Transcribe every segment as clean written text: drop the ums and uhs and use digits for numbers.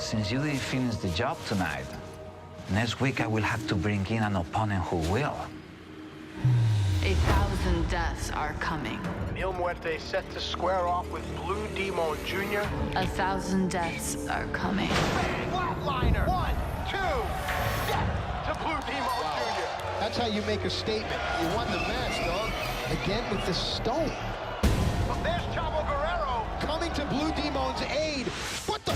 since you didn't finish the job tonight, next week I will have to bring in an opponent who will. 1,000 deaths are coming. El Muerte set to square off with Blue Demon Jr. 1,000 deaths are coming. Bang! Flatliner! 1, 2, death to Blue Demon Jr. That's how you make a statement. You won the match, dog. Again with the stone. But there's Chavo Guerrero. Coming to Blue Demon's aid. What the?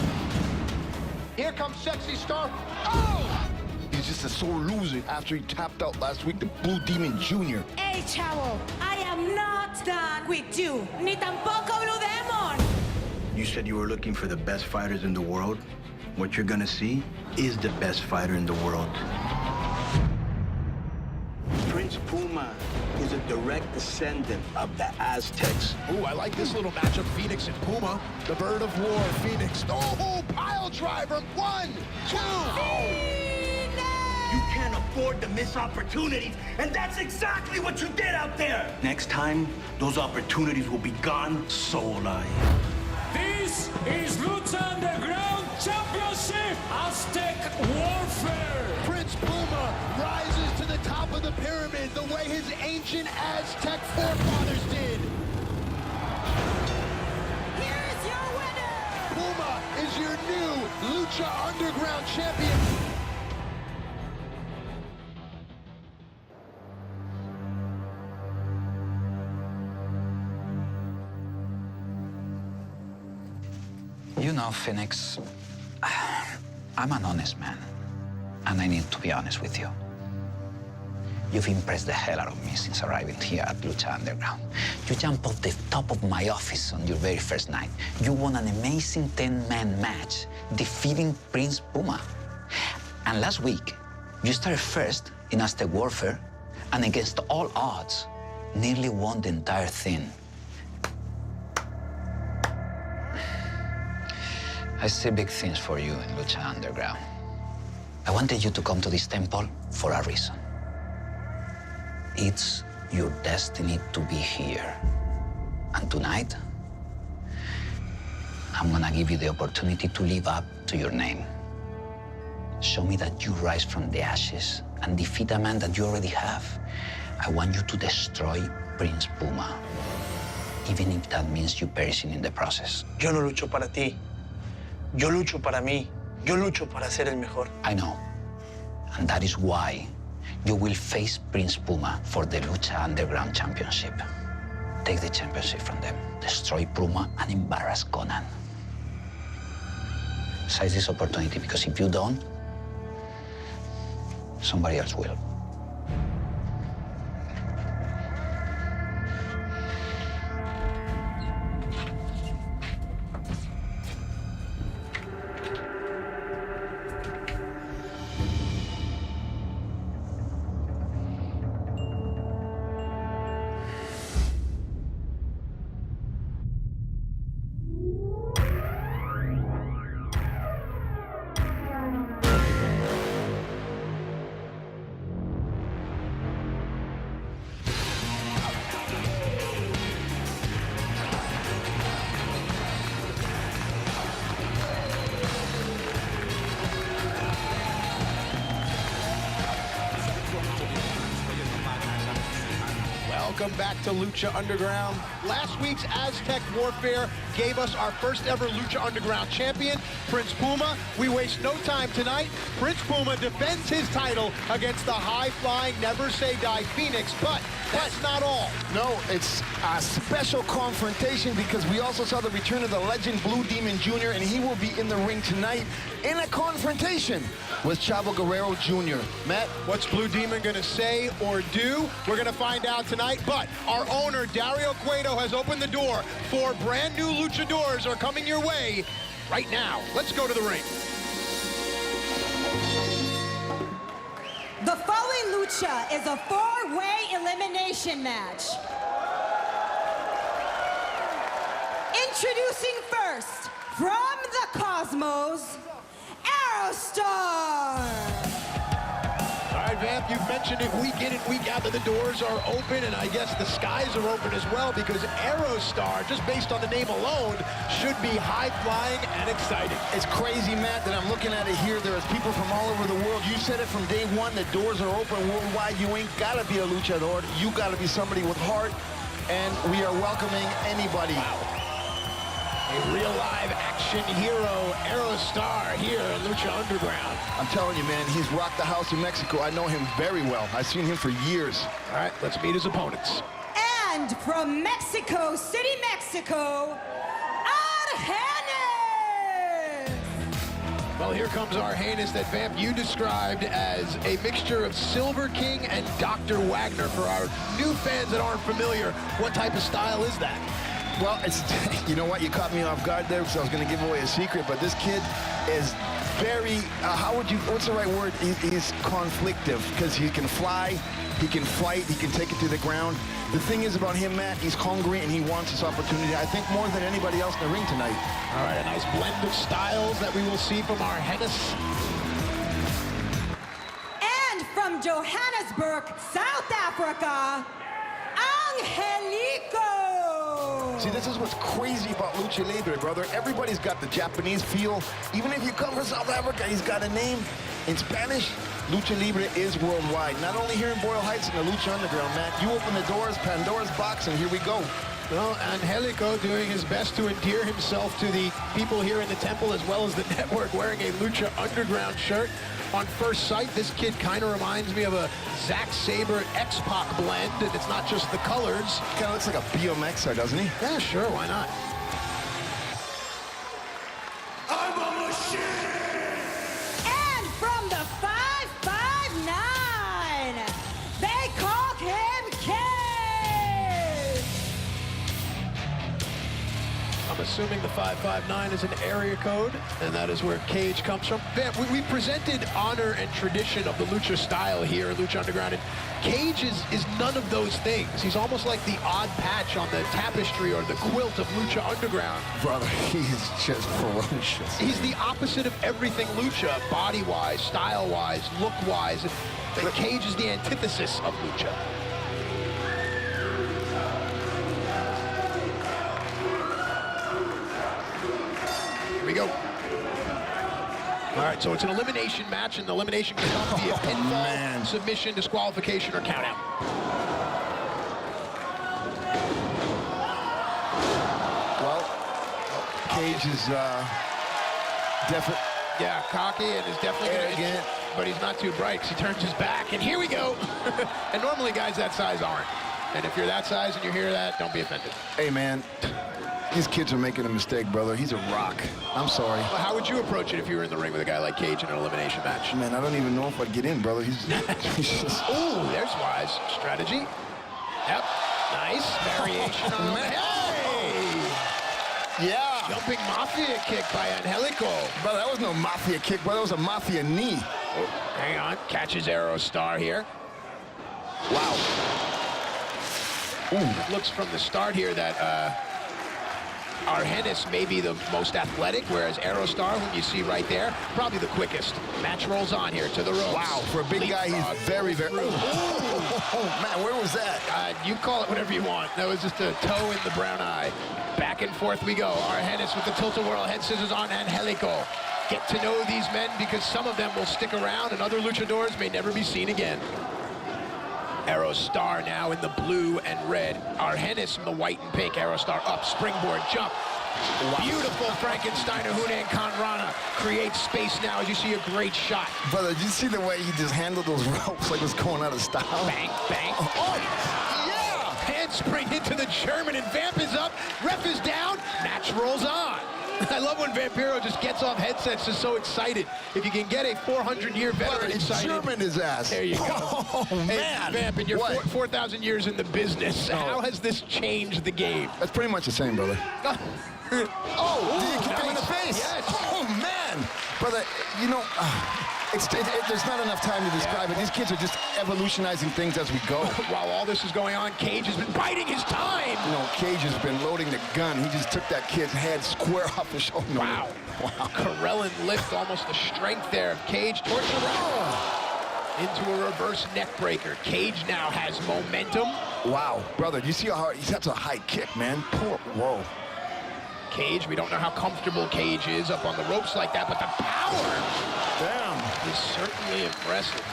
Here comes Sexy Star. Oh! He's just a sore loser after he tapped out last week to Blue Demon Jr. Hey, Chavo, I am not done with you. Ni tampoco Blue Demon. You said you were looking for the best fighters in the world. What you're gonna see is the best fighter in the world. Prince Puma is a direct descendant of the Aztecs. Ooh, I like this little matchup, Phoenix and Puma. The bird of war, Phoenix. Oh, pile driver. 1, 2. You can't afford to miss opportunities, and that's exactly what you did out there. Next time, those opportunities will be gone, so will I. This is Lucha Underground Championship Aztec Warfare. Prince Puma rises to the top of the pyramid the way his ancient Aztec forefathers did. Here is your winner. Puma is your new Lucha Underground champion. You know, Phoenix, I'm an honest man, and I need to be honest with you. You've impressed the hell out of me since arriving here at Lucha Underground. You jumped off the top of my office on your very first night. You won an amazing 10-man match, defeating Prince Puma. And last week, you started first in Aztec Warfare, and against all odds, nearly won the entire thing. I see big things for you in Lucha Underground. I wanted you to come to this temple for a reason. It's your destiny to be here. And tonight, I'm gonna give you the opportunity to live up to your name. Show me that you rise from the ashes and defeat a man that you already have. I want you to destroy Prince Puma, even if that means you perishing in the process. Yo no lucho para ti. Yo lucho para mí. Yo lucho para ser el mejor. I know. And that is why you will face Prince Puma for the Lucha Underground Championship. Take the championship from them, destroy Puma, and embarrass Conan. Seize this opportunity, because if you don't, somebody else will. Welcome back to Lucha Underground. Last week's Aztec Warfare gave us our first ever Lucha Underground champion, Prince Puma. We waste no time tonight. Prince Puma defends his title against the high-flying, never-say-die Phoenix, but that's not all. No, it's a special confrontation because we also saw the return of the legend Blue Demon Jr., and he will be in the ring tonight in a confrontation with Chavo Guerrero Jr. Matt, what's Blue Demon gonna say or do? We're gonna find out tonight, but our owner, Dario Cueto, has opened the door for brand new luchadors are coming your way right now. Let's go to the ring. The following lucha is a four-way elimination match. Introducing first, from the Cosmos, Aerostar. All right, Vamp, you've mentioned it week in and week out that the doors are open, and I guess the skies are open as well, because Aerostar, just based on the name alone, should be high-flying and exciting. It's crazy, Matt, that I'm looking at it here. There is people from all over the world. You said it from day one, the doors are open worldwide. You ain't gotta be a luchador. You gotta be somebody with heart, and we are welcoming anybody. Wow. A real live action hero, Aerostar, here in Lucha Underground. I'm telling you, man, he's rocked the house in Mexico. I know him very well. I've seen him for years. All right, let's meet his opponents. And from Mexico City, Mexico, Argenis! Well, here comes our heinous that Vamp you described as a mixture of Silver King and Dr. Wagner. For our new fans that aren't familiar, what type of style is that? Well, it's, you know what, you caught me off guard there because I was going to give away a secret, but this kid is very, what's the right word? He's conflictive, because he can fly, he can fight, he can take it to the ground. The thing is about him, Matt, he's hungry and he wants this opportunity, I think, more than anybody else in the ring tonight. All right, a nice blend of styles that we will see from our heinous. And from Johannesburg, South Africa, Angelico! See, this is what's crazy about Lucha Libre, brother. Everybody's got the Japanese feel. Even if you come from South Africa, he's got a name. In Spanish, Lucha Libre is worldwide. Not only here in Boyle Heights in the Lucha Underground, Matt. You open the doors, Pandora's box, and here we go. Well, Angelico doing his best to endear himself to the people here in the temple as well as the network, wearing a Lucha Underground shirt. On first sight, this kid kind of reminds me of a Zack Sabre X-Pac blend, and it's not just the colors. Kind of looks like a BMXer, doesn't he? Yeah, sure, why not? I'm a machine! And from the 559, they call him Cage! I'm assuming the 559 is an area code, and that is where Cage comes from. Vamp, we presented honor and tradition of the Lucha style here in Lucha Underground, and Cage is none of those things. He's almost like the odd patch on the tapestry or the quilt of Lucha Underground. Brother, he's just ferocious. He's the opposite of everything Lucha, body-wise, style-wise, look-wise. And Cage is the antithesis of Lucha. Here we go. All right, so it's an elimination match, and the elimination can come via pinfall, submission, disqualification, or countout. Well, Cage is definitely... Yeah, cocky and is definitely arrogant, but he's not too bright because he turns his back, and here we go. And normally guys that size aren't. And if you're that size and you hear that, don't be offended. Hey, man. These kids are making a mistake, brother. He's a rock. I'm sorry. Well, how would you approach it if you were in the ring with a guy like Cage in an elimination match? Man, I don't even know if I'd get in, brother. He's just... Ooh, there's wise strategy. Yep, nice variation on that. Hey! Yeah. Jumping Mafia kick by Angelico. Brother, that was no Mafia kick, brother. That was a Mafia knee. Oh, hang on, catches Aerostar here. Wow. Ooh. It looks from the start here that Argenis may be the most athletic, whereas Aerostar, whom you see right there, probably the quickest. Match rolls on here to the ropes. Wow, for a big guy, he's very, very... Oh, man, where was that? You call it whatever you want. That was just a toe in the brown eye. Back and forth we go. Argenis with the tilt-a-whirl head scissors on Angelico. Get to know these men because some of them will stick around and other luchadors may never be seen again. Aerostar now in the blue and red. Argenis in the white and pink. Aerostar up, springboard, jump. Wow. Beautiful Frankensteiner Hunan Kanrana creates space now as you see a great shot. Brother, did you see the way he just handled those ropes like it was going out of style? Bang, bang. Oh, yeah! Handspring into the German, and Vamp is up. Ref is down. Match rolls on. I love when Vampiro just gets off headsets, just so excited. If you can get a 400-year veteran excited. German his ass. There you go. Oh, hey, man. Vamp, in your 4,000 years in the business, how has this changed the game? That's pretty much the same, brother. Oh, did you kick him in the face? Yes. Oh, man. Brother, you know, there's not enough time to describe it. These kids are just evolutionizing things as we go. While all this is going on, Cage has been biding his time. You know, Cage has been loading the gun. He just took that kid's head square off his shoulder. Wow. Wow. Karelin lift, almost the strength there of Cage towards the right. into a reverse neck breaker. Cage now has momentum. Wow, brother, you see how hard, that's a high kick, man. Poor, whoa. Cage, we don't know how comfortable Cage is up on the ropes like that, but the power Damn. is certainly impressive.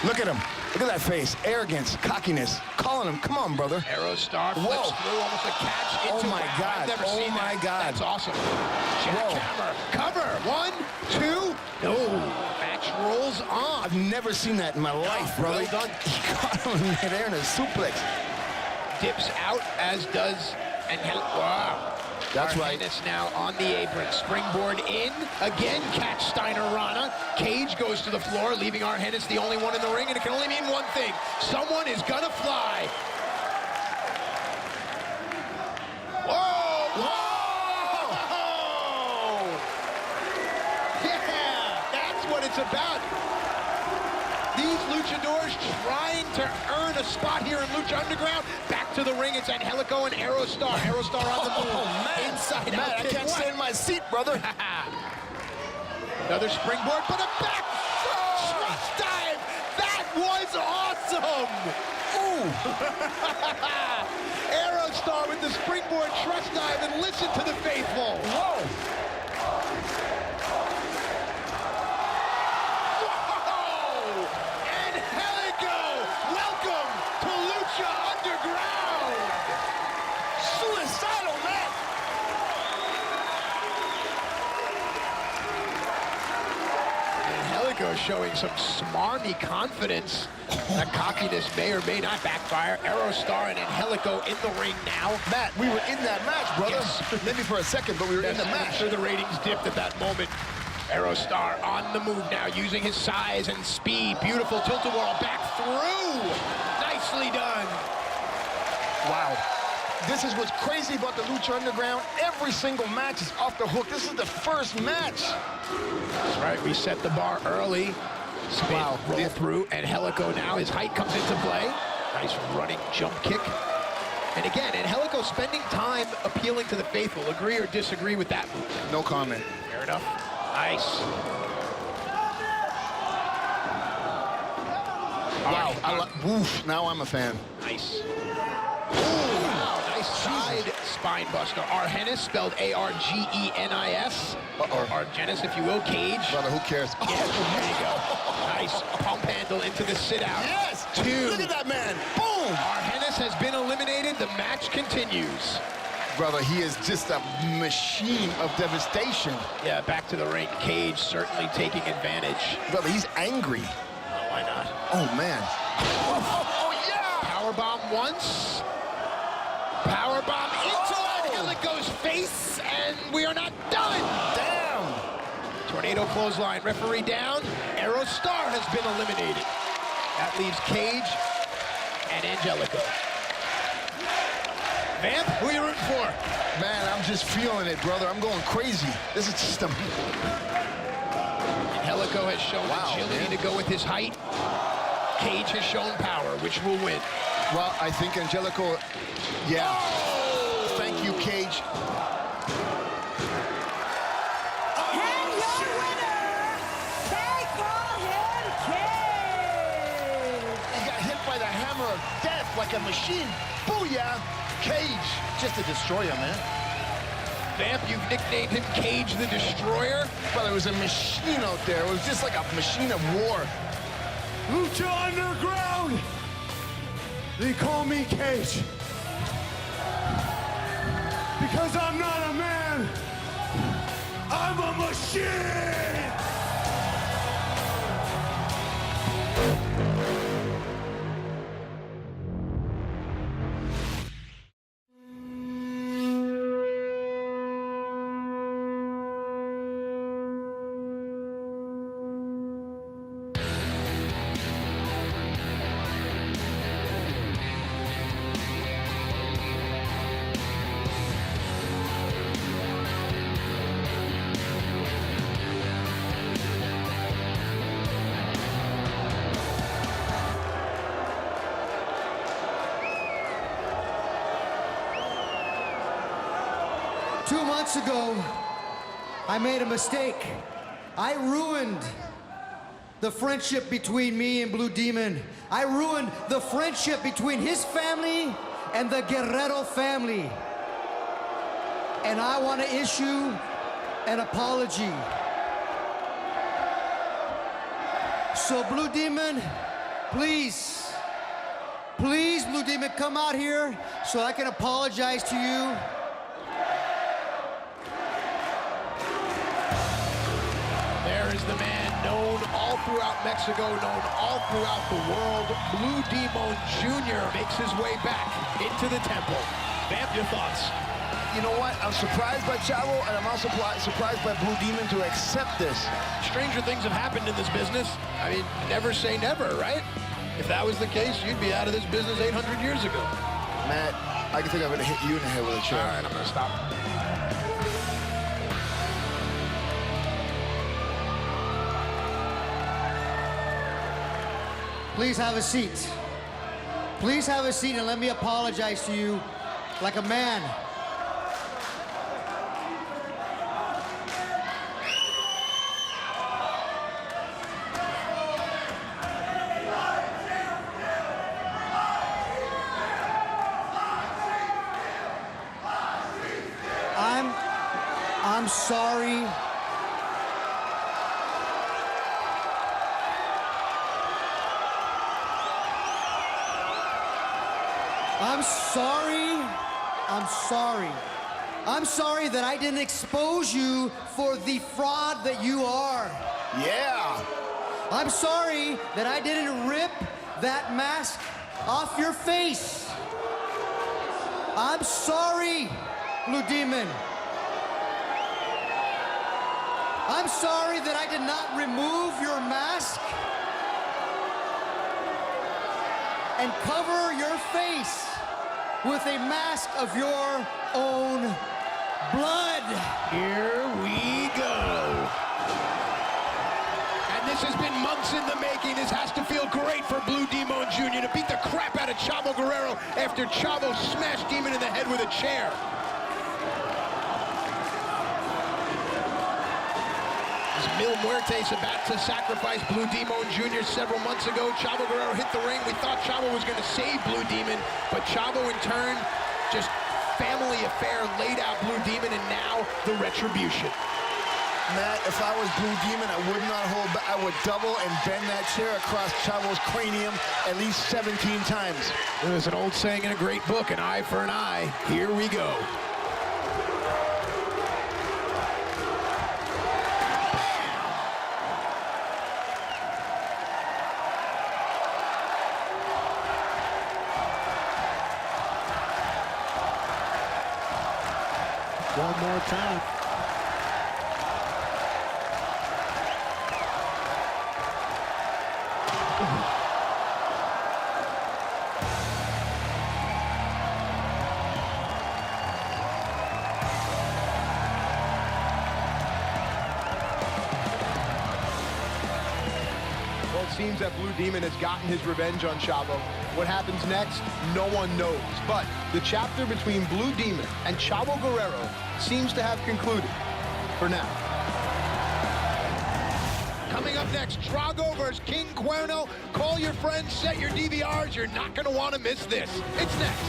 Look at him. Look at that face. Arrogance, cockiness. Calling him. Come on, brother. Aerostar flips through, almost a catch into Oh, my God. I've never Oh, seen my that. God. That's awesome. Jackhammer. Cover. 1, 2. No. Match rolls on. I've never seen that in my life, brother. Well done. He caught him in midair in a suplex. Dips out, as does wow. That's right. Argenis now on the apron. Springboard in. Again, catch Steiner Rana. Cage goes to the floor, leaving Argenis the only one in the ring, and it can only mean one thing. Someone is gonna fly. Whoa! Whoa! Yeah, that's what it's about. These luchadors trying to earn a spot here in Lucha Underground. Back to the ring, it's Angelico and Aerostar. Aerostar on the move. Man. Inside Man, out I kick. can't stay in my seat, brother. Another springboard, but a back thrust dive. That was awesome. Ooh. Aerostar with the springboard trust dive, and listen to the faithful. Whoa. Welcome to Lucha Underground! Suicidal, man. Angelico showing some smarmy confidence. That cockiness may or may not backfire. Aerostar and Angelico in the ring now. Matt, we were in that match, brother. Yes. Maybe for a second, but we were in the I'm match. sure the ratings dipped at that moment. Aerostar on the move now, using his size and speed. Beautiful tilt-a-whirl back through. Nicely done. Wow. This is what's crazy about the Lucha Underground. Every single match is off the hook. This is the first match. That's right, we set the bar early. Spin, roll through, and Angelico now, his height comes into play. Nice running jump kick. And again, Angelico spending time appealing to the faithful. Agree or disagree with that move? No comment. Fair enough. Nice. Wow. Woof. Now I'm a fan. Nice. Wow, nice side spine buster. Argenis, spelled A-R-G-E-N-I-S. Or Argenis, if you will. Cage. Brother, who cares? Yeah, there you go. Nice pump handle into the sit-out. Yes! 2. Look at that man. Boom! Argenis has been eliminated. The match continues. Brother, he is just a machine of devastation. Yeah, back to the ring. Cage certainly taking advantage. Brother, he's angry. Oh, why not? Oh, man. Oh, yeah! Powerbomb once. Powerbomb into Angelico's face, and we are not done. Damn! Tornado clothesline. Referee down. Aerostar has been eliminated. That leaves Cage and Angelico. Vamp, who are you rooting for? Man, I'm just feeling it, brother. I'm going crazy. This is just a... Angelico has shown agility to go with his height. Cage has shown power. Which will win? Well, I think Angelico... Yeah. Oh! Thank you, Cage. And your winner, they call him Cage. He got hit by the hammer of death like a machine. Booyah! Cage. Just a destroyer, man. Vamp, you've nicknamed him Cage the Destroyer. Brother, it was a machine out there. It was just like a machine of war. Lucha Underground! They call me Cage. Because I'm not a man, I'm a machine! Months ago, I made a mistake. I ruined the friendship between me and Blue Demon. I ruined the friendship between his family and the Guerrero family. And I want to issue an apology. So Blue Demon, please, Blue Demon, come out here so I can apologize to you. There is the man known all throughout Mexico, known all throughout the world. Blue Demon Jr. makes his way back into the temple. Vamp, your thoughts? You know what? I'm surprised by Chavo, and I'm also surprised by Blue Demon to accept this. Stranger things have happened in this business. I mean, never say never, right? If that was the case, you'd be out of this business 800 years ago. Matt, I think I'm going to hit you in the head with a chair. All right, I'm going to stop. Please have a seat. Please have a seat and let me apologize to you like a man. I'm sorry. I'm sorry. I'm sorry that I didn't expose you for the fraud that you are. Yeah. I'm sorry that I didn't rip that mask off your face. I'm sorry, Blue Demon. I'm sorry that I did not remove your mask and cover your face with a mask of your own blood. Here we go. And this has been months in the making. This has to feel great for Blue Demon Jr. to beat the crap out of Chavo Guerrero after Chavo smashed Demon in the head with a chair. Mil Muertes about to sacrifice Blue Demon Jr. several months ago. Chavo Guerrero hit the ring. We thought Chavo was going to save Blue Demon, but Chavo in turn, just family affair, laid out Blue Demon, and now the retribution. Matt, if I was Blue Demon, I would not hold back. I would double and bend that chair across Chavo's cranium at least 17 times. There's an old saying in a great book, an eye for an eye. Here we go. One more time. Well, it seems that Blue Demon has gotten his revenge on Chavo. What happens next, no one knows. But the chapter between Blue Demon and Chavo Guerrero seems to have concluded for now. Coming up next, Drago versus King Cuerno. Call your friends, set your DVRs. You're not going to want to miss this. It's next.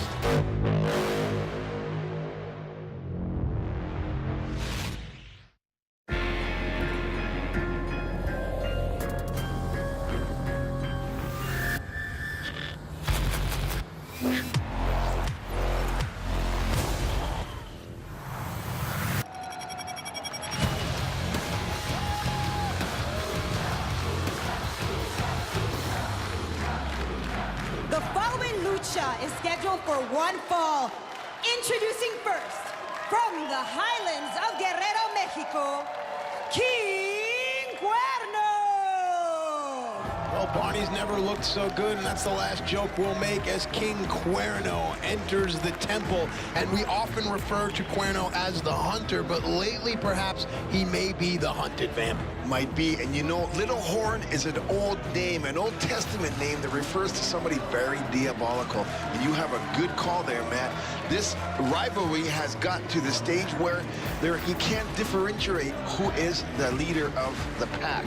The following lucha is scheduled for one fall. Introducing first, from the highlands of Guerrero, Mexico, King Cuerno! Well, Barney's never looked so good, and that's the last joke we'll make as King Cuerno enters the temple. And we often refer to Cuerno as the hunter, but lately perhaps he may be the hunted vamp. Might be, and you know, Little Horn is an old name, an Old Testament name that refers to somebody very diabolical. And you have a good call there, Matt. This rivalry has gotten to the stage where you can't differentiate who is the leader of the pack.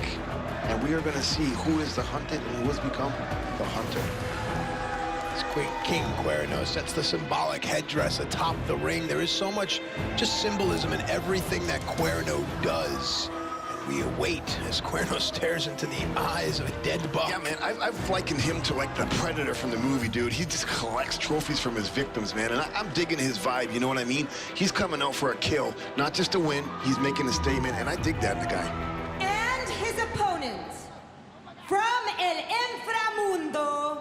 And we we are going to see who is the hunted and who has become the hunter. King Cuerno sets the symbolic headdress atop the ring. There is so much just symbolism in everything that Cuerno does. And we await as Cuerno stares into the eyes of a dead buck. Yeah, man, I've likened him to like the Predator from the movie, dude. He just collects trophies from his victims, man. And I'm digging his vibe, you know what I mean? He's coming out for a kill, not just a win. He's making a statement, and I dig that in the guy. And his opponent, from El Inframundo,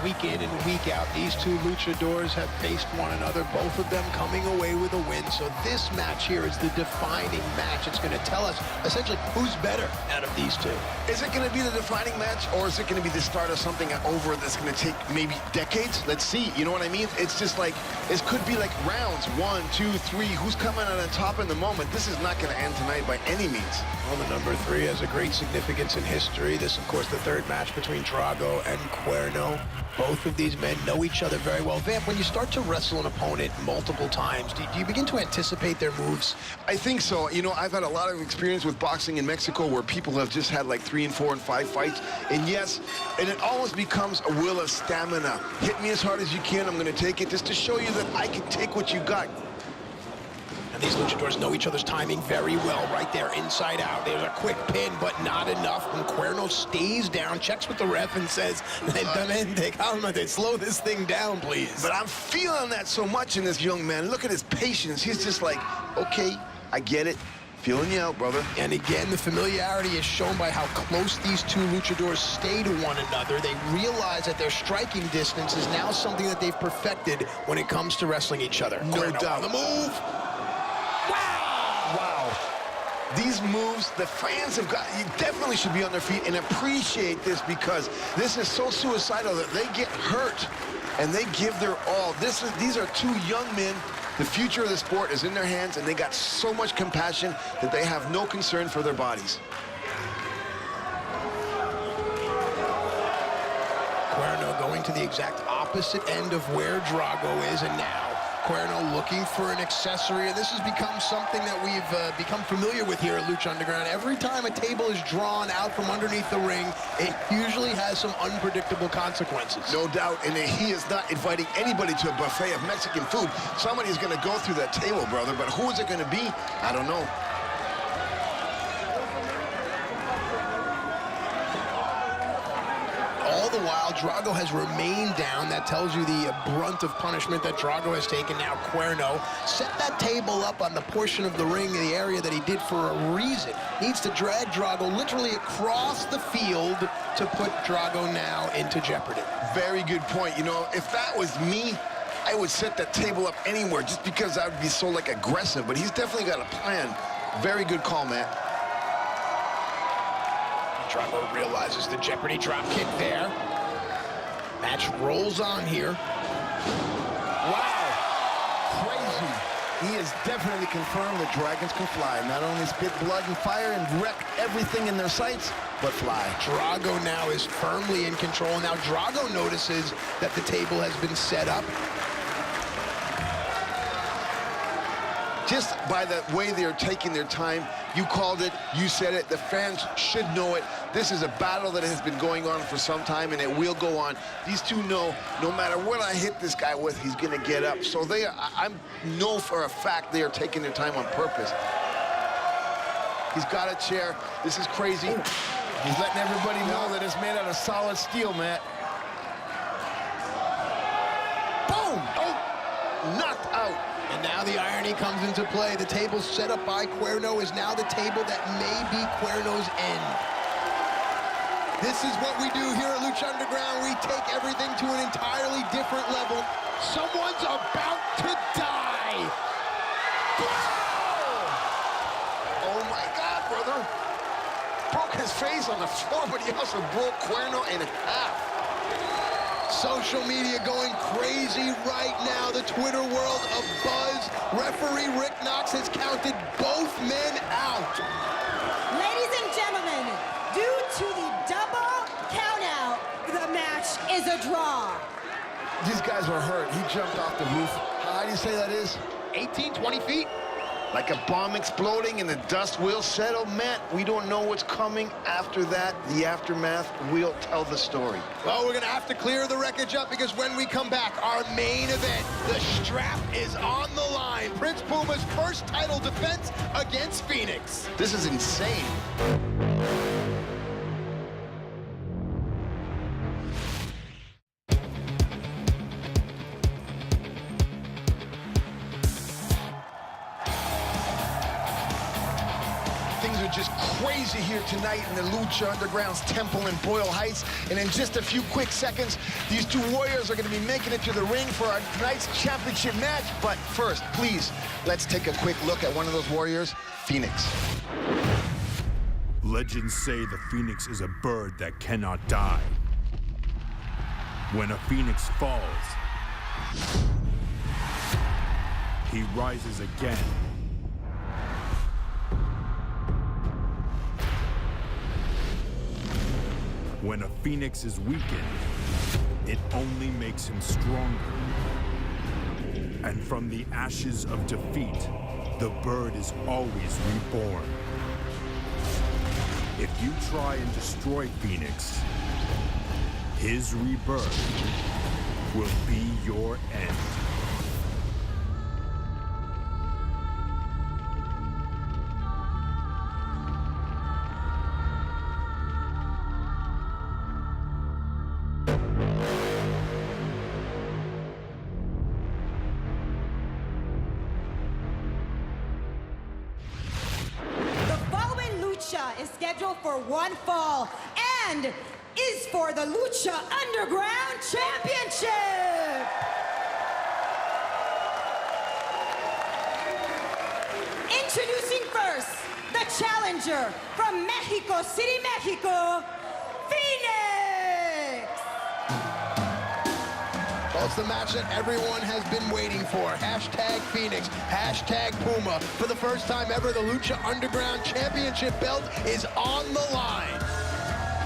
Week in and week out, these two luchadors have faced one another, both of them coming away with a win. So this match here is the defining match. It's going to tell us essentially who's better out of these two. Is it going to be the defining match, or is it going to be the start of something over that's going to take maybe decades? Let's see. You know what I mean? It's just like, it could be like rounds 1, 2, 3. Who's coming out on top in the moment? This is not going to end tonight by any means. Well, the number 3 has a great significance in history. This, of course, the third match between Drago and Cuerno. Both of these men know each other very well. Vamp, when you start to wrestle an opponent multiple times, do you begin to anticipate their moves? I think so. You know, I've had a lot of experience with boxing in Mexico where people have just had like 3 and 4 and 5 fights. And yes, and it almost becomes a will of stamina. Hit me as hard as you can. I'm going to take it just to show you that I can take what you got. And these luchadors know each other's timing very well right there, inside out. There's a quick pin, but not enough. And Cuerno stays down, checks with the ref, and says, "Lentamente, calmate, slow this thing down, please." But I'm feeling that so much in this young man. Look at his patience. He's just like, okay, I get it. Feeling you out, brother. And again, the familiarity is shown by how close these two luchadors stay to one another. They realize that their striking distance is now something that they've perfected when it comes to wrestling each other. No doubt. On the move. Wow. These moves, the fans have got, you definitely should be on their feet and appreciate this, because this is so suicidal that they get hurt and they give their all. These are two young men. The future of the sport is in their hands, and they got so much compassion that they have no concern for their bodies. Cuerno going to the exact opposite end of where Drago is, and now Cuerno looking for an accessory. And this has become something that we've become familiar with here at Lucha Underground. Every time a table is drawn out from underneath the ring, it usually has some unpredictable consequences. No doubt, and he is not inviting anybody to a buffet of Mexican food. Somebody's going to go through that table, brother, but who is it going to be? I don't know. All the while, Drago has remained down. That tells you the brunt of punishment that Drago has taken. Now Cuerno set that table up on the portion of the ring, the area that he did for a reason. Needs to drag Drago literally across the field to put Drago now into jeopardy. Very good point. You know, if that was me, I would set that table up anywhere just because I would be so, like, aggressive. But he's definitely got a plan. Very good call, Matt. Drago realizes the Jeopardy drop kick there. Match rolls on here. Wow. Crazy. He has definitely confirmed that dragons can fly. Not only spit blood and fire and wreck everything in their sights, but fly. Drago now is firmly in control. Now Drago notices that the table has been set up. Just by the way they're taking their time, you called it, you said it, the fans should know it. This is a battle that has been going on for some time, and it will go on. These two know no matter what I hit this guy with, he's going to get up. So I know for a fact they are taking their time on purpose. He's got a chair. This is crazy. He's letting everybody know that it's made out of solid steel, Matt. Boom! Oh, knocked out. And now the irony comes into play. The table set up by Cuerno is now the table that may be Cuerno's end. This is what we do here at Lucha Underground. We take everything to an entirely different level. Someone's about to die. Oh my God, brother. Broke his face on the floor, but he also broke Cuerno in half. Social media going crazy right now. The Twitter world abuzz. Referee Rick Knox has counted both men out. Ladies and gentlemen, due to the double countout, the match is a draw. These guys were hurt. He jumped off the roof. How do you say that is? 18, 20 feet. like a bomb exploding and the dust will settle. Matt, we don't know what's coming after that. The aftermath will tell the story. Well, we're going to have to clear the wreckage up because when we come back, our main event, the strap is on the line. Prince Puma's first title defense against Phoenix. This is insane. Things are just crazy here tonight in the Lucha Underground's temple in Boyle Heights. And in just a few quick seconds, these two warriors are going to be making it to the ring for our tonight's championship match. But first, please, let's take a quick look at one of those warriors, Phoenix. Legends say the phoenix is a bird that cannot die. When a phoenix falls, he rises again. When a phoenix is weakened, it only makes him stronger. And from the ashes of defeat, the bird is always reborn. If you try and destroy Phoenix, his rebirth will be your end. Is scheduled for one fall and is for the Lucha Underground Championship. Introducing first, the challenger from Mexico City, Mexico, Phoenix. Well, it's the match that everyone has been waiting for. Hashtag Phoenix, hashtag Puma. For the first time ever, the Lucha Underground Championship belt is on the line.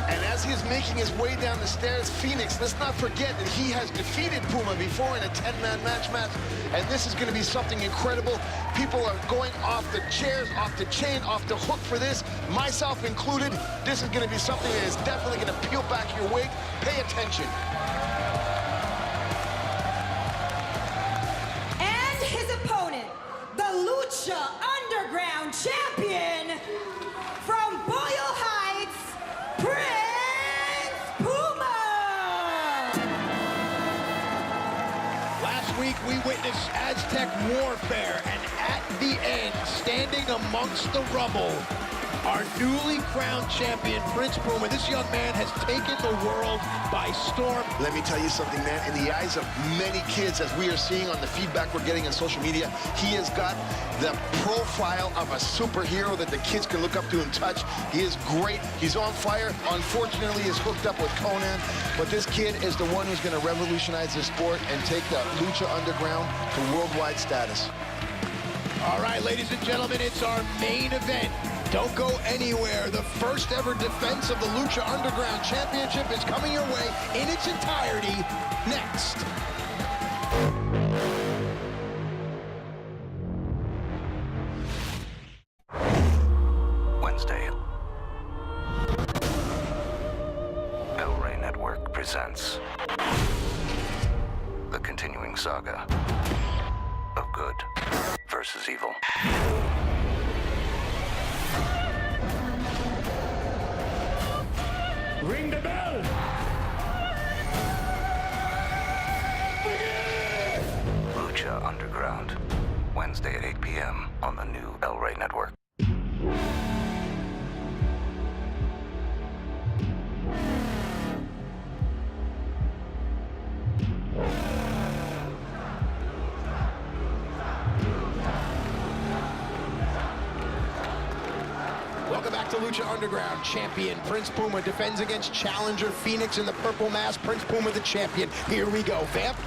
And as he is making his way down the stairs, Phoenix, let's not forget that he has defeated Puma before in a 10-man match. And this is going to be something incredible. People are going off the chairs, off the chain, off the hook for this, myself included. This is going to be something that is definitely going to peel back your wig. Pay attention. Lucha Underground Champion from Boyle Heights, Prince Puma. Last week we witnessed Aztec warfare, and at the end, standing amongst the rubble, our newly crowned champion, Prince Puma. This young man has taken the world by storm. Let me tell you something, man. In the eyes of many kids, as we are seeing on the feedback we're getting on social media, he has got the profile of a superhero that the kids can look up to and touch. He is great. He's on fire. Unfortunately, he's hooked up with Conan. But this kid is the one who's going to revolutionize the sport and take the Lucha Underground to worldwide status. All right, ladies and gentlemen, it's our main event. Don't go anywhere. The first ever defense of the Lucha Underground Championship is coming your way in its entirety next. Wednesday. LU0110 Network presents the continuing saga of good versus evil. Ring the bell! Lucha Underground, Wednesday at 8 p.m. on the new LU0110 Network. Welcome back to Lucha Underground. Champion Prince Puma defends against challenger Phoenix in the purple mask. Prince Puma the champion. Here we go. Vamp.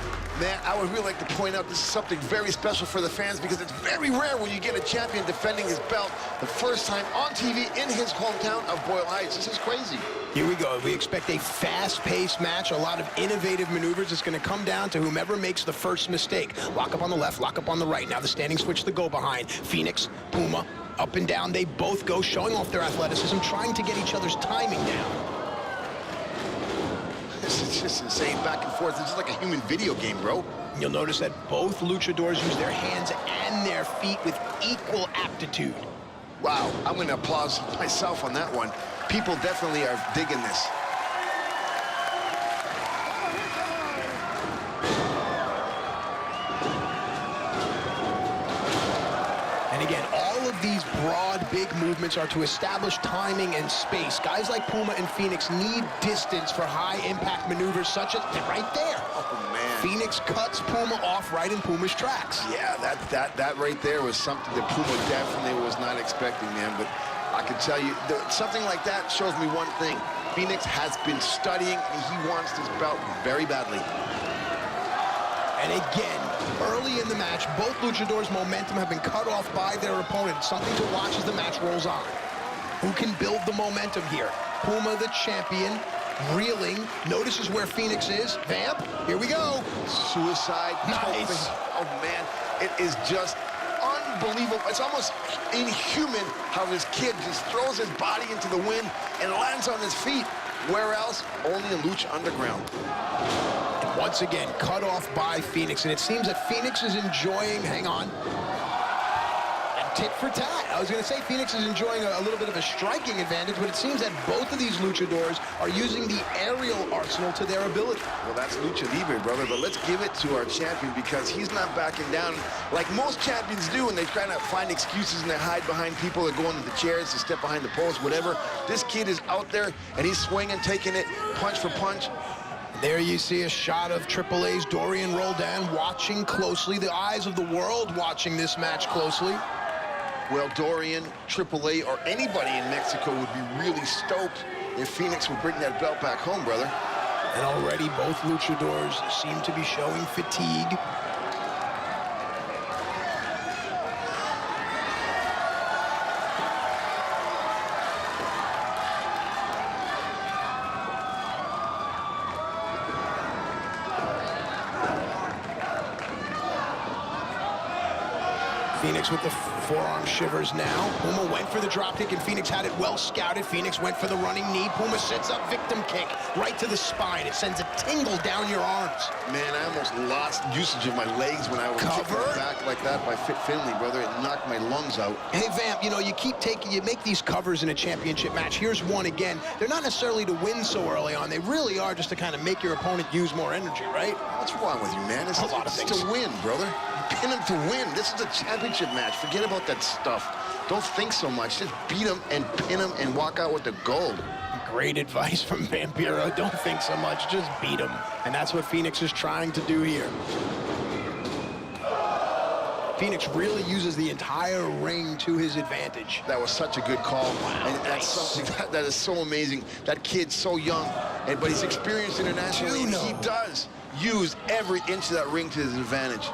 Man, I would really like to point out this is something very special for the fans because it's very rare when you get a champion defending his belt the first time on TV in his hometown of Boyle Heights. This is crazy. Here we go. We expect a fast-paced match, a lot of innovative maneuvers. It's going to come down to whomever makes the first mistake. Lock up on the left, lock up on the right. Now the standing switch to go behind. Phoenix, Puma, up and down. They both go, showing off their athleticism, trying to get each other's timing down. This is just insane, back and forth. This is like a human video game, bro. You'll notice that both luchadors use their hands and their feet with equal aptitude. Wow, I'm going to applaud myself on that one. People definitely are digging this. And again, all of these broad, big movements are to establish timing and space. Guys like Puma and Phoenix need distance for high-impact maneuvers such as right there. Oh, man. Phoenix cuts Puma off right in Puma's tracks. Yeah, that right there was something that Puma definitely was not expecting, man. But I can tell you, something like that shows me one thing. Phoenix has been studying, and he wants this belt very badly. And again, early in the match, both luchadors' momentum have been cut off by their opponent. Something to watch as the match rolls on. Who can build the momentum here? Puma, the champion, reeling, notices where Phoenix is. Vamp, here we go. Suicide. Nice. Oh, man, it is just unbelievable. It's almost inhuman how this kid just throws his body into the wind and lands on his feet. Where else? Only in Lucha Underground. And once again, cut off by Phoenix. And it seems that Phoenix is enjoying, hang on, and tit for tat. I was going to say Phoenix is enjoying a little bit of a striking advantage, but it seems that both of these luchadors are using the aerial arsenal to their ability. Well, that's Lucha Libre, brother, but let's give it to our champion because he's not backing down like most champions do, and they try to find excuses and they hide behind people that go into the chairs to step behind the post, whatever. This kid is out there, and he's swinging, taking it punch for punch. There you see a shot of AAA's Dorian Roldan watching closely, the eyes of the world watching this match closely. Well, Dorian, AAA, or anybody in Mexico would be really stoked if Phoenix would bring that belt back home, brother. And already both luchadors seem to be showing fatigue. Phoenix with the forearm shivers now. Puma went for the dropkick, and Phoenix had it well scouted. Phoenix went for the running knee. Puma sets up victim kick right to the spine. It sends a tingle down your arms. Man, I almost lost usage of my legs when I was kicked back like that by Fit Finley, brother. It knocked my lungs out. Hey, Vamp, you know, you make these covers in a championship match. Here's one again. They're not necessarily to win so early on. They really are just to kind of make your opponent use more energy, right? What's wrong with you, man? It's a lot of things to win, brother. Pin him to win. This is a championship match. Forget about that stuff. Don't think so much. Just beat him and pin him and walk out with the gold. Great advice from Vampiro. Don't think so much. Just beat him. And that's what Phoenix is trying to do here. Phoenix really uses the entire ring to his advantage. That was such a good call. Wow, and that's something that is so amazing. That kid's so young, but he's experienced internationally, and he does use every inch of that ring to his advantage.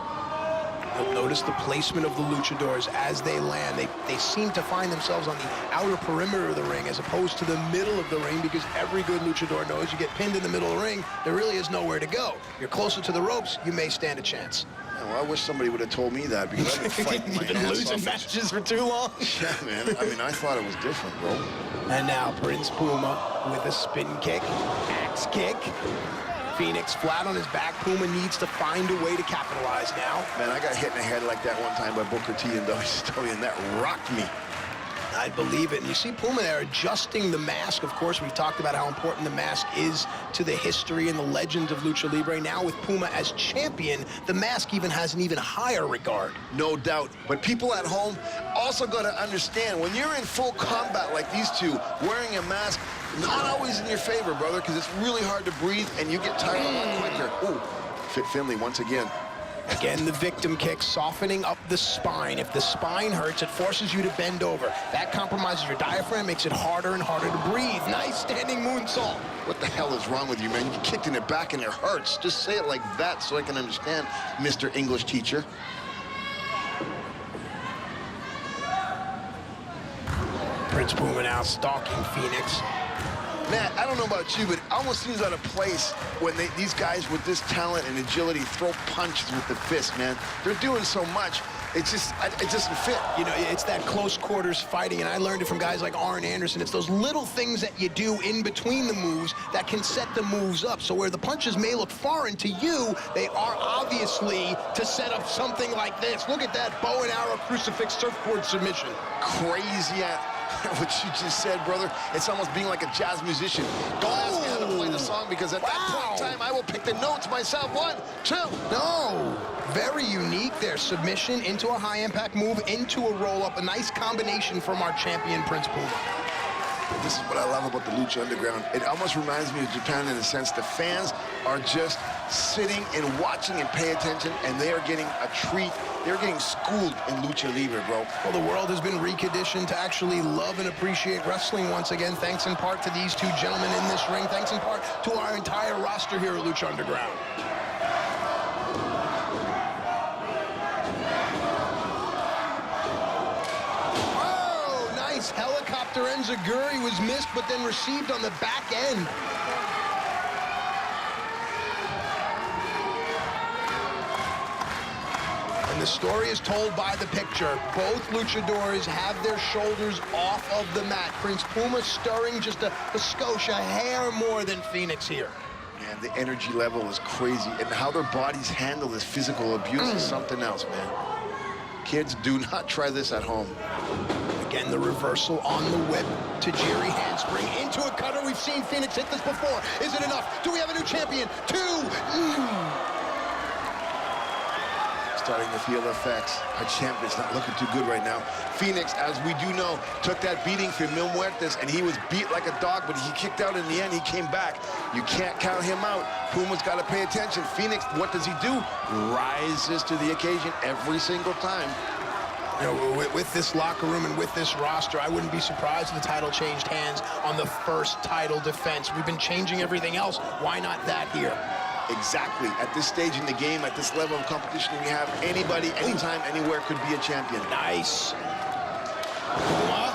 You'll notice the placement of the luchadors as they land. They seem to find themselves on the outer perimeter of the ring as opposed to the middle of the ring, because every good luchador knows you get pinned in the middle of the ring, there really is nowhere to go. You're closer to the ropes, you may stand a chance. Yeah, well, I wish somebody would have told me that, because I've been fighting my You've been losing matches for too long. Yeah, man. I mean, I thought it was different, bro. And now Prince Puma with a spin kick, axe kick. Phoenix flat on his back. Puma needs to find a way to capitalize now. Man, I got hit in the head like that one time by Booker T in WCW, and that rocked me. I believe it. And you see Puma there adjusting the mask. Of course, we've talked about how important the mask is to the history and the legends of Lucha Libre. Now with Puma as champion, the mask even has an even higher regard. No doubt. But people at home also got to understand, when you're in full combat like these two, wearing a mask, not always in your favor, brother, because it's really hard to breathe and you get tired a lot quicker. Ooh, Fit Finley once again. Again, the victim kick, softening up the spine. If the spine hurts, it forces you to bend over. That compromises your diaphragm, makes it harder and harder to breathe. Nice standing moonsault. What the hell is wrong with you, man? You kicked in the back and it hurts. Just say it like that so I can understand, Mr. English teacher. Prince Puma now stalking Phoenix. Matt, I don't know about you, but it almost seems out of place when these guys with this talent and agility throw punches with the fist, man. They're doing so much. It doesn't fit. You know, it's that close quarters fighting, and I learned it from guys like Arn Anderson. It's those little things that you do in between the moves that can set the moves up. So where the punches may look foreign to you, they are obviously to set up something like this. Look at that bow and arrow crucifix surfboard submission. Crazy what you just said, brother. It's almost being like a jazz musician. Don't ask me how to play the song because at that point in time, I will pick the notes myself. 1, 2. No. Very unique there. Submission into a high-impact move, into a roll-up. A nice combination from our champion, Prince Puma. This is what I love about the Lucha Underground. It almost reminds me of Japan in a sense. The fans are just sitting and watching and pay attention, and they are getting a treat. They're getting schooled in Lucha Libre, bro. Well, the world has been reconditioned to actually love and appreciate wrestling once again, thanks in part to these two gentlemen in this ring, thanks in part to our entire roster here at Lucha Underground. Oh, nice helicopter enziguri was missed, but then received on the back end. And the story is told by the picture. Both luchadors have their shoulders off of the mat. Prince Puma stirring just a skosh, a hair more than Phoenix here. Man, the energy level is crazy, and how their bodies handle this physical abuse is something else, man. Kids, do not try this at home. Again, the reversal on the whip. Tajiri handspring into a cutter. We've seen Phoenix hit this before. Is it enough? Do we have a new champion? 2. Starting to feel the effects. Our champion's not looking too good right now. Phoenix, as we do know, took that beating for Mil Muertes, and he was beat like a dog, but he kicked out in the end. He came back. You can't count him out. Puma's got to pay attention. Phoenix, what does he do? Rises to the occasion every single time. You know, with this locker room and with this roster, I wouldn't be surprised if the title changed hands on the first title defense. We've been changing everything else. Why not that here? Exactly. At this stage in the game, at this level of competition we have, anybody, anytime, anywhere could be a champion. Nice. Puma.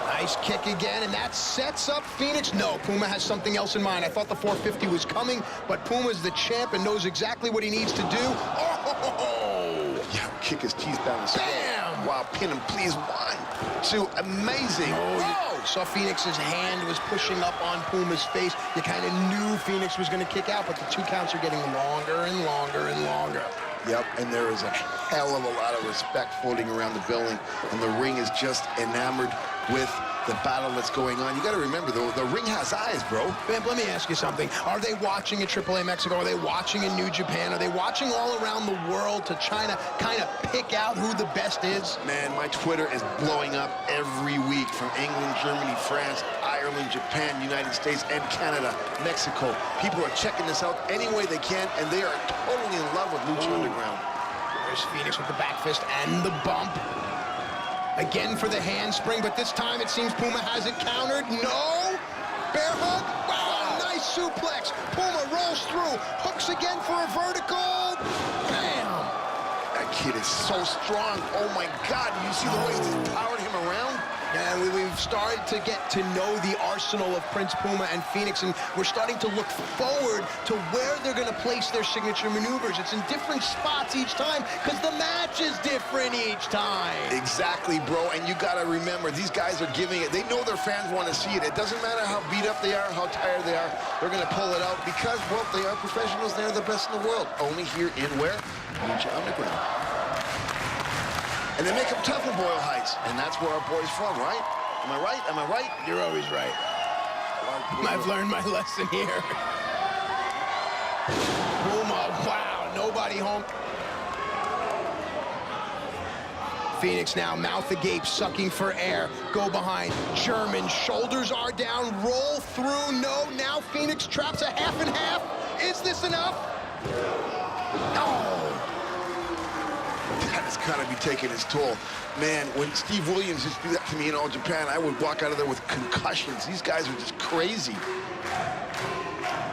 Nice kick again, and that sets up Phoenix. No, Puma has something else in mind. I thought the 450 was coming, but Puma's the champ and knows exactly what he needs to do. Oh! Yeah, kick his teeth down the skull. Bam! Wow, pin him, please. 1, 2, amazing. Oh, saw Phoenix's hand was pushing up on Puma's face. You kind of knew Phoenix was going to kick out, but the 2 counts are getting longer and longer and longer. Yep, and there is a hell of a lot of respect floating around the building, and the ring is just enamored with the battle that's going on. You got to remember, the ring has eyes, bro. Vamp, let me ask you something. Are they watching in AAA Mexico? Are they watching in New Japan? Are they watching all around the world to try to kind of pick out who the best is? Man, my Twitter is blowing up every week from England, Germany, France, Ireland, Japan, United States, and Canada, Mexico. People are checking this out any way they can, and they are totally in love with Lucha Underground. There's Phoenix with the back fist and the bump. Again for the handspring, but this time it seems Puma has it countered. No! Bear hug. Wow, nice suplex. Puma rolls through, hooks again for a vertical. Bam! That kid is so strong. Oh my God, you see the way he's powered him around? And we've started to get to know the arsenal of Prince Puma and Phoenix, and we're starting to look forward to where they're going to place their signature maneuvers. It's in different spots each time because the match is different each time. Exactly, bro, and you got to remember, these guys are giving it. They know their fans want to see it. It doesn't matter how beat up they are, how tired they are. They're going to pull it out because, well, they are professionals. They're the best in the world. Only here in where? Lucha Underground. And they make them tough in Boyle Heights, and that's where our boy's from, right? Am I right? Am I right? You're always right. I've learned my lesson here. Puma, wow, nobody home. Phoenix now, mouth agape, sucking for air. Go behind, German, shoulders are down, roll through, no, now Phoenix traps a half and half. Is this enough? Oh. it's gotta be taking its toll. Man, when Steve Williams used to do that to me in All Japan, I would walk out of there with concussions. These guys are just crazy.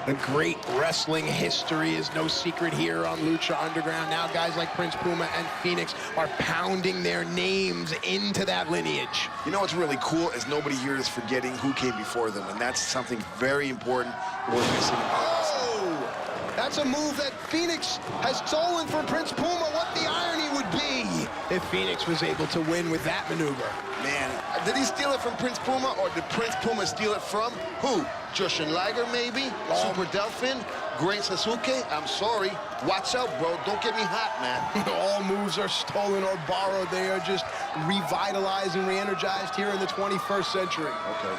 The great wrestling history is no secret here on Lucha Underground. Now guys like Prince Puma and Phoenix are pounding their names into that lineage. You know what's really cool is nobody here is forgetting who came before them, and that's something very important we're missing. Oh! That's a move that Phoenix has stolen from Prince Puma. What the irony would be if Phoenix was able to win with that maneuver. Man, did he steal it from Prince Puma, or did Prince Puma steal it from who? Jushin Liger, maybe? Super Delphin? Great Sasuke? I'm sorry. Watch out, bro. Don't get me hot, man. All moves are stolen or borrowed. They are just revitalized and re-energized here in the 21st century. Okay.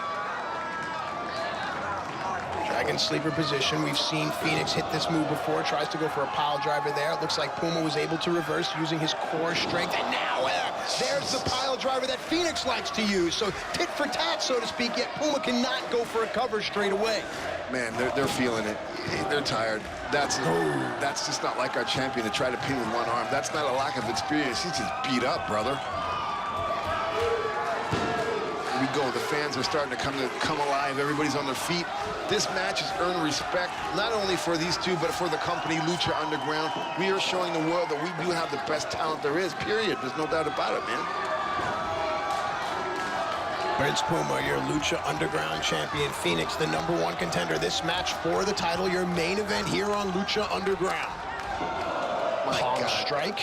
Dragon sleeper position. We've seen Phoenix hit this move before. Tries to go for a pile driver there. It looks like Puma was able to reverse using his core strength. And now there's the pile driver that Phoenix likes to use. So tit for tat, so to speak, yet Puma cannot go for a cover straight away. Man, they're feeling it. They're tired. That's just not like our champion to try to pin with one arm. That's not a lack of experience. He's just beat up, brother. Here we go. The fans are starting to come alive. Everybody's on their feet. This match has earned respect, not only for these two, but for the company, Lucha Underground. We are showing the world that we do have the best talent there is, period. There's no doubt about it, man. Prince Puma, your Lucha Underground champion. Phoenix, the #1 contender. This match for the title, your main event here on Lucha Underground. My Palm God. strike.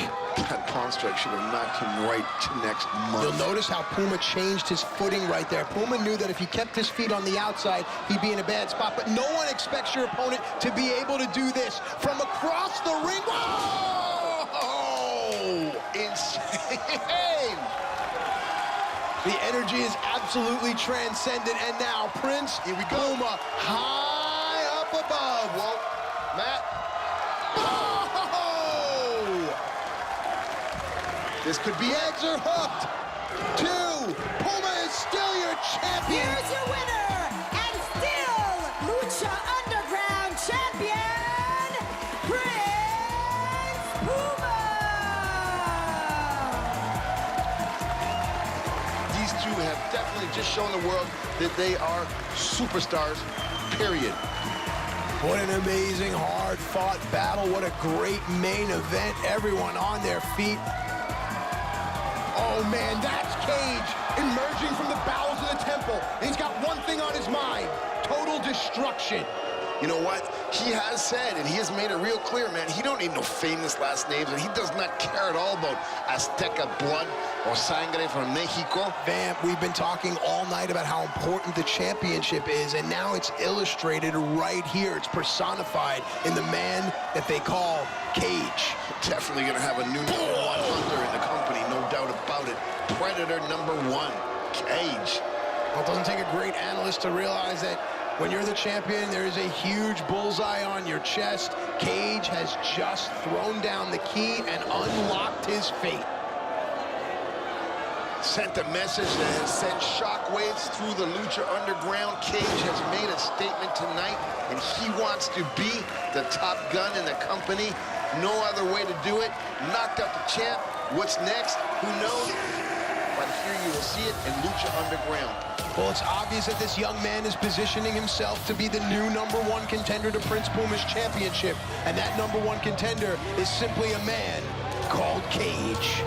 That palm strike should have knocked him right to next month. You'll notice how Puma changed his footing right there. Puma knew that if he kept his feet on the outside, he'd be in a bad spot. But no one expects your opponent to be able to do this from across the ring. Whoa! Insane! The energy is absolutely transcendent. And now Prince Here we go. Puma high up above. Well, Matt, this could be legs are hooked. 2. Puma is still your champion. Here's your winner, and still Lucha Underground champion, Prince Puma! these two have definitely just shown the world that they are superstars, period. What an amazing, hard-fought battle. What a great main event. Everyone on their feet. Oh, man, that's Cage emerging from the bowels of the temple. And he's got one thing on his mind: total destruction. You know what? He has said, and he has made it real clear, man, he don't need no famous last names, and he does not care at all about Azteca blood or sangre from Mexico. Vamp, we've been talking all night about how important the championship is, and now it's illustrated right here. It's personified in the man that they call Cage. Definitely going to have a new #1 hunter in the company, no doubt about it. Predator #1, Cage. Well, it doesn't take a great analyst to realize that when you're the champion, there is a huge bullseye on your chest. Cage has just thrown down the key and unlocked his fate. Sent a message that has sent shockwaves through the Lucha Underground. Cage has made a statement tonight, and he wants to be the top gun in the company. No other way to do it. Knocked out the champ. What's next? Who knows? But here you will see it in Lucha Underground. Well, it's obvious that this young man is positioning himself to be the new #1 contender to Prince Puma's championship. And that #1 contender is simply a man called Cage.